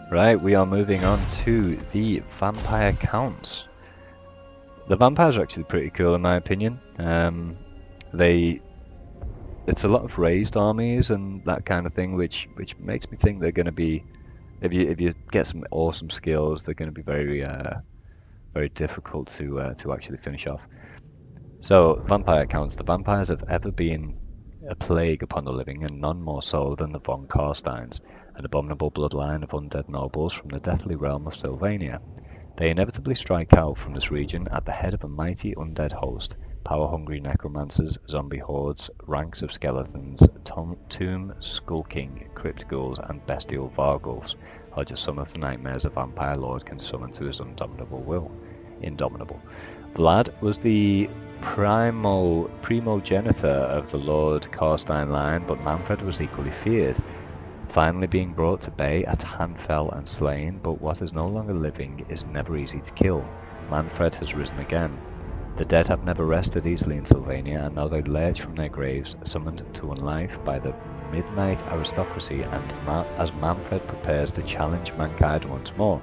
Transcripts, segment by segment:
Right, we are moving on to the vampire counts. The vampires are actually pretty cool in my opinion. It's a lot of raised armies and that kind of thing, which makes me think they're going to be, if you get some awesome skills, they're going to be very difficult to actually finish off. So vampire counts. The vampires have ever been a plague upon the living, and none more so than the von Carsteins, an abominable bloodline of undead nobles from the deathly realm of Sylvania. They inevitably strike out from this region at the head of a mighty undead host, power-hungry necromancers, zombie hordes, ranks of skeletons, tomb-skulking crypt ghouls, and bestial varghulfs are just some of the nightmares a vampire lord can summon to his indomitable will. Vlad was the primogenitor of the Lord Carstein line, but Manfred was equally feared, finally being brought to bay at Hanfell and slain, but what is no longer living is never easy to kill. Manfred has risen again. The dead have never rested easily in Sylvania, and now they lurch from their graves, summoned to unlife by the midnight aristocracy, and as Manfred prepares to challenge mankind once more.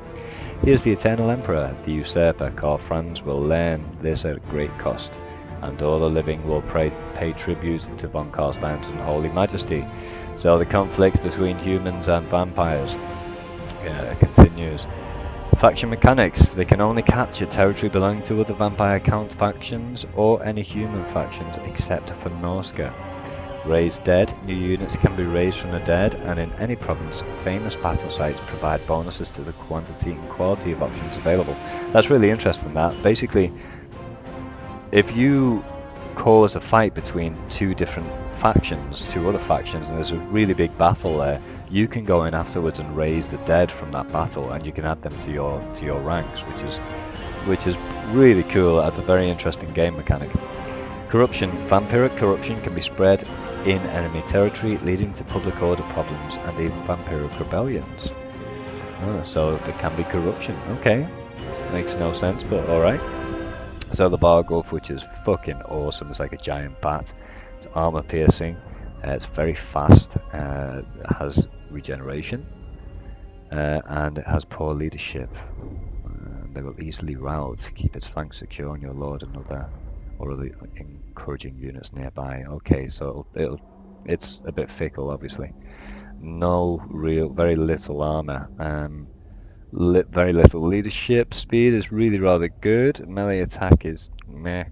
He is the eternal emperor, the usurper. Car Franz will learn this at great cost, and all the living will pay tribute to von Carstein's unholy majesty. So the conflict between humans and vampires continues. Faction mechanics. They can only capture territory belonging to other vampire count factions or any human factions except for Norska. Raise dead. New units can be raised from the dead, and in any province, famous battle sites provide bonuses to the quantity and quality of options available. That's really interesting, that. Basically, if you cause a fight between two other factions, and there's a really big battle there, you can go in afterwards and raise the dead from that battle, and you can add them to your ranks, which is really cool. That's a very interesting game mechanic. Corruption. Vampiric corruption can be spread in enemy territory, leading to public order problems and even vampiric rebellions. So there can be corruption. Okay, makes no sense, but alright. So the Varghulf, which is fucking awesome, it's like a giant bat. It's armor piercing, it's very fast, it has regeneration, and it has poor leadership. They will easily rout, keep its flanks secure on your lord and other encouraging units nearby. Okay, so it's a bit fickle, obviously. Very little armor. Very little leadership. Speed is really rather good. Melee attack is meh.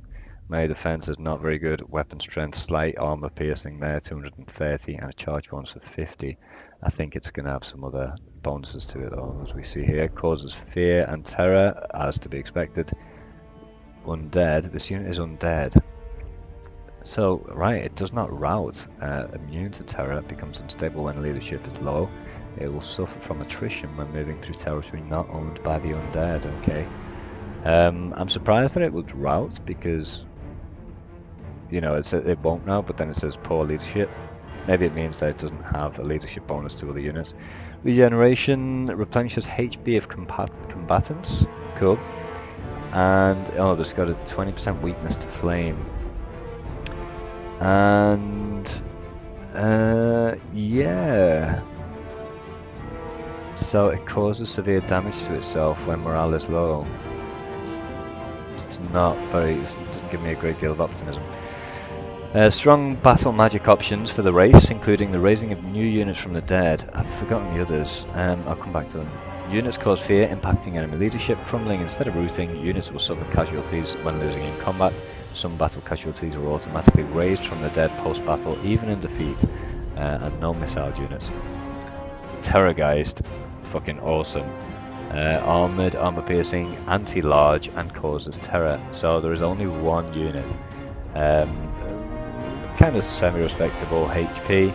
Melee defense is not very good. Weapon strength, slight armor piercing there, 230, and a charge bonus of 50. I think it's going to have some other bonuses to it, though, as we see here. Causes fear and terror, as to be expected. Undead. This unit is undead. So, right, it does not rout. Immune to terror, becomes unstable when leadership is low. It will suffer from attrition when moving through territory not owned by the undead. Okay. I'm surprised that it would rout, because, you know, it won't now, but then it says poor leadership. Maybe it means that it doesn't have a leadership bonus to other units. Regeneration replenishes HP of combatants. Cool. And it's got a 20% weakness to flame. And yeah. So it causes severe damage to itself when morale is low. It doesn't give me a great deal of optimism. Strong battle magic options for the race, including the raising of new units from the dead. I've forgotten the others. I'll come back to them. Units cause fear, impacting enemy leadership. Crumbling instead of rooting. Units will suffer casualties when losing in combat. Some battle casualties are automatically raised from the dead post-battle, even in defeat. And no missile units. Terrorgeist, fucking awesome. Armoured, armour piercing, anti-large, and causes terror. So there is only one unit. Kind of semi-respectable HP.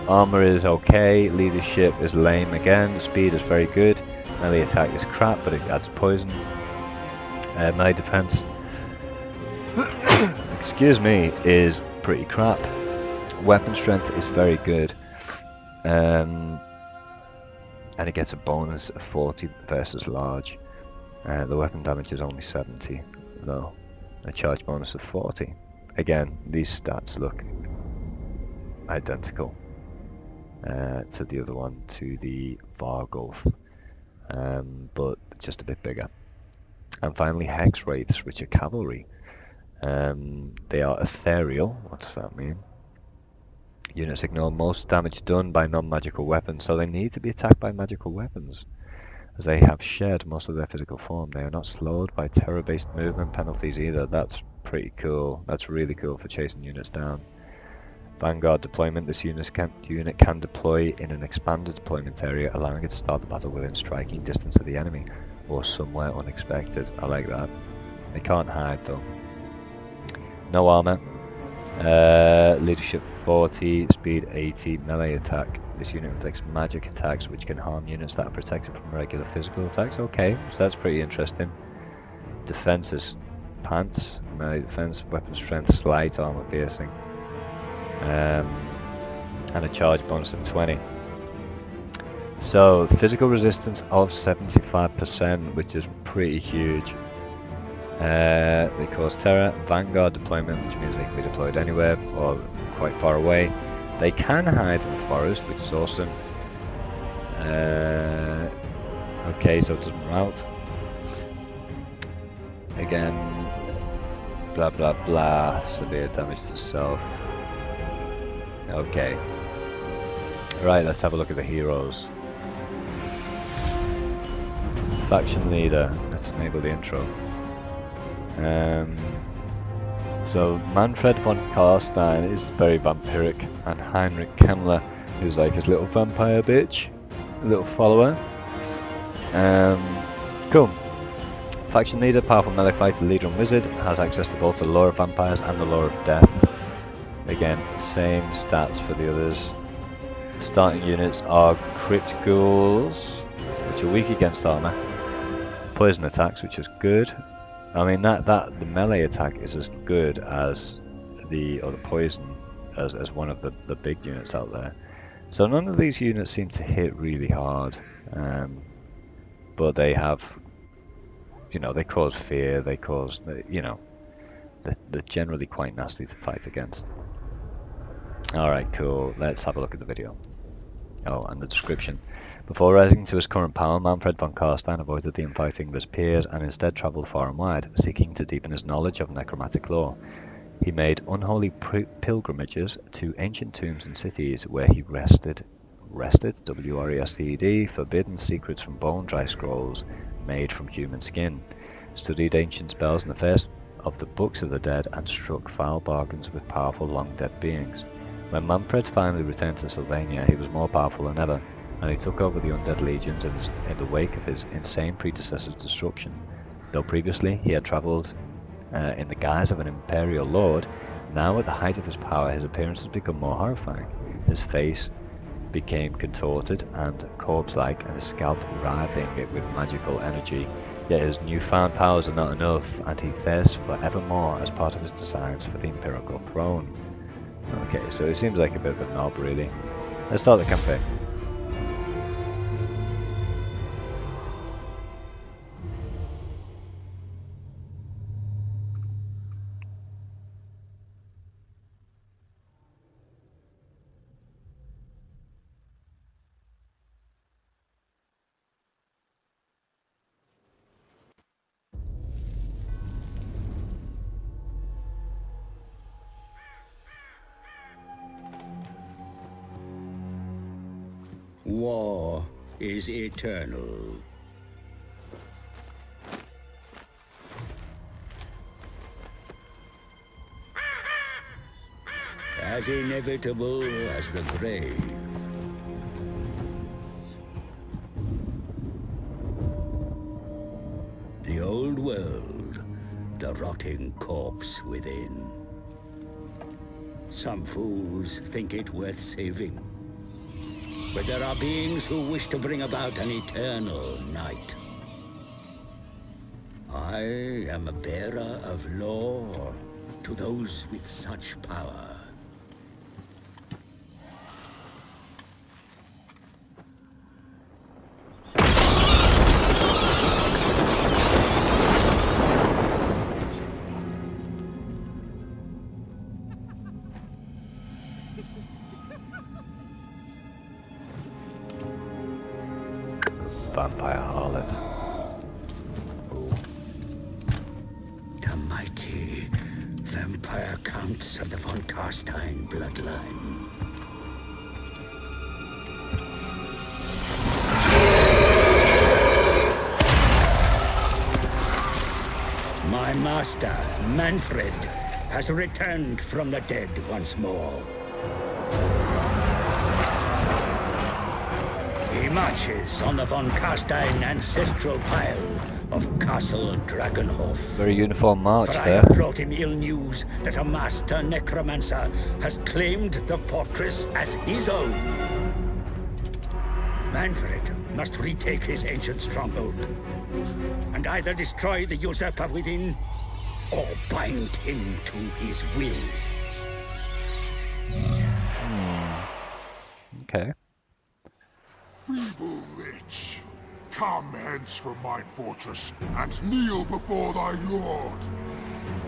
Armour is okay, leadership is lame again, speed is very good, melee attack is crap but it adds poison. Melee defense, excuse me, is pretty crap. Weapon strength is very good. And it gets a bonus of 40 versus large. The weapon damage is only 70 though. A charge bonus of 40. Again, these stats look identical to the other one, to the Varghulf. but just a bit bigger. And finally, Hex Wraiths, which are cavalry. They are ethereal. What does that mean? Units ignore most damage done by non-magical weapons, so they need to be attacked by magical weapons. As they have shed most of their physical form, they are not slowed by terror-based movement penalties either. That's pretty cool. That's really cool for chasing units down. Vanguard deployment. This unit can deploy in an expanded deployment area, allowing it to start the battle within striking distance of the enemy, or somewhere unexpected. I like that. They can't hide though. No armor. Leadership 40, speed 80, melee attack. This unit inflicts magic attacks which can harm units that are protected from regular physical attacks. Okay, so that's pretty interesting. Defenses. Pants, melee defense, weapon strength, slight armor piercing. And a charge bonus of 20. So, physical resistance of 75%, which is pretty huge. They cause terror. Vanguard deployment, which means they can be deployed anywhere or quite far away. They can hide in the forest, which is awesome. Okay, so it doesn't rout. Again, blah blah blah, severe damage to self. Okay. Right, let's have a look at the heroes. Faction leader, let's enable the intro. So Manfred von Karstein is very vampiric, and Heinrich Kemmler, who's like his little vampire bitch, little follower. Cool. Faction leader, powerful melee fighter, leader and wizard, has access to both the lore of vampires and the lore of death. Again, same stats for the others. Starting units are crypt ghouls, which are weak against armor. Poison attacks, which is good. I mean the melee attack is as good as the poison as one of the big units out there. So none of these units seem to hit really hard, but they have, they cause fear. They cause, they're generally quite nasty to fight against. All right, cool. Let's have a look at the video. Oh, and the description. Before rising to his current power, Manfred von Karstein avoided the infighting of his peers and instead travelled far and wide, seeking to deepen his knowledge of necromantic lore. He made unholy pilgrimages to ancient tombs and cities where he wrested, W-R-E-S-T-E-D, forbidden secrets from bone-dry scrolls made from human skin, studied ancient spells in the face of the books of the dead, and struck foul bargains with powerful long-dead beings. When Manfred finally returned to Sylvania, he was more powerful than ever, and he took over the undead legions in the wake of his insane predecessor's destruction. Though previously he had travelled in the guise of an imperial lord, now at the height of his power his appearance has become more horrifying. His face became contorted and corpse-like, and his scalp writhing with magical energy. Yet his newfound powers are not enough, and he thirsts for evermore as part of his designs for the imperial throne. Okay, so he seems like a bit of a knob, really. Let's start the campaign. War is eternal. As inevitable as the grave. The old world, the rotting corpse within. Some fools think it worth saving. But there are beings who wish to bring about an eternal night. I am a bearer of lore to those with such power. vampire harlot. The mighty vampire counts of the von Carstein bloodline. My master, Manfred, has returned from the dead once more. He marches on the von Carstein ancestral pile of Castle Dragonhof. Very uniform march For I there. have brought him ill news that a master necromancer has claimed the fortress as his own. Manfred must retake his ancient stronghold, and either destroy the usurper within, or bind him to his will. Okay. Feeble lich, come hence from mine fortress and kneel before thy lord.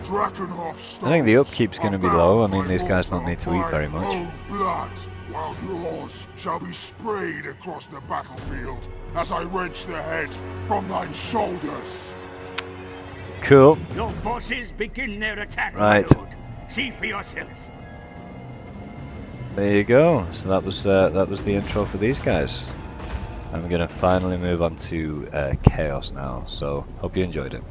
Drakenhof I think the stones upkeep's going to are be low. I bound mean, by these guys don't altar need to of eat mine very much. own blood, while yours shall be sprayed across the battlefield as I wrench the head from thine shoulders. Cool. Your forces begin their attack, Right. my lord. See for yourself. There you go. So that was the intro for these guys. And we're going to finally move on to Chaos now. So hope you enjoyed it.